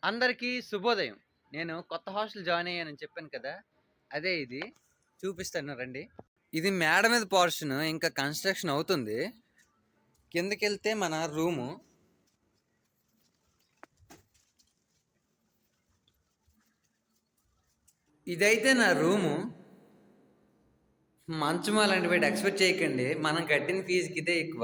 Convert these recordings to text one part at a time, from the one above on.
అందరికీ శుభోదయం. నేను కొత్త హాస్టల్ జాయిన్ అయ్యానని చెప్పాను కదా! అదే ఇది. చూపిస్తాను రండి. ఇది మేడ మీద పోర్షన్ ఇంకా కన్‌స్ట్రక్షన్ అవుతుంది. కిందకెళ్తే మన రూము. ఇదైతే నా రూము. మంచం అలాంటి వాటి ఎక్స్‌పెక్ట్ చేయకండి. మనం కట్టిన ఫీజుకి ఇదే ఎక్కువ.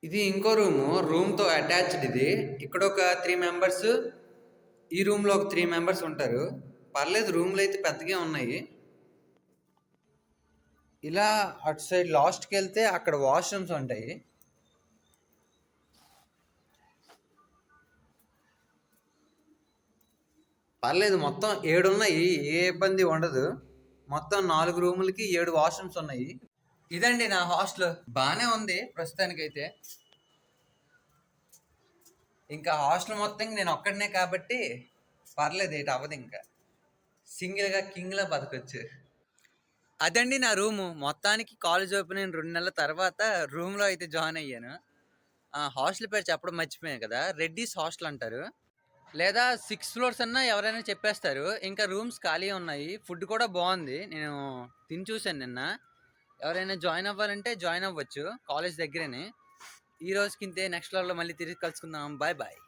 ఇది ఇంకో రూము. రూమ్‌తో అటాచ్డ్ ఇది. ఇక్కడ ఒక 3 మెంబర్స్, ఈ రూమ్‌లో ఒక 3 మెంబర్స్ ఉంటారు. పర్లేదు రూమ్‌లు అయితే పెద్దగే ఉన్నాయి. ఇలా అటు సైడ్ లాస్ట్‌కి వెళ్తే అక్కడ వాష్‌రూమ్స్ ఉంటాయి. పర్లేదు మొత్తం 7 ఉన్నాయి. ఏ ఇబ్బంది ఉండదు. మొత్తం 4 రూములకి 7 వాష్‌రూమ్స్ ఉన్నాయి. ఇదండి నా హాస్టల్. బానే ఉంది ప్రస్తుతానికైతే. ఇంకా హాస్టల్ మొత్తం నేను ఒక్కడినే కాబట్టి పర్లేదు ఏటి అవ్వదు ఇంకా. సింగిల్‌గా కింగ్‌లా బతకొచ్చు. అదండి నా రూము. మొత్తానికి కాలేజ్ ఓపెన్ అయిన 2 నెలల తర్వాత రూమ్‌లో అయితే జాయిన్ అయ్యాను. హాస్టల్ పేరు చెప్పడం మర్చిపోయాను కదా! రెడ్డీస్ హాస్టల్ అంటారు. లేదా 6 ఫ్లోర్స్ అన్నా ఎవరైనా చెప్పేస్తారు. ఇంకా రూమ్స్ ఖాళీ ఉన్నాయి. ఫుడ్ కూడా బాగుంది. నేను తిని చూశాను నిన్న. ఎవరైనా జాయిన్ అవ్వాలంటే జాయిన్ అవ్వచ్చు. కాలేజ్ దగ్గరేనే. ఈ రోజుకి ఇంతే. నెక్స్ట్ ఫ్లోర్‌లో మళ్ళీ తిరిగి కలుసుకుందాం. Bye bye.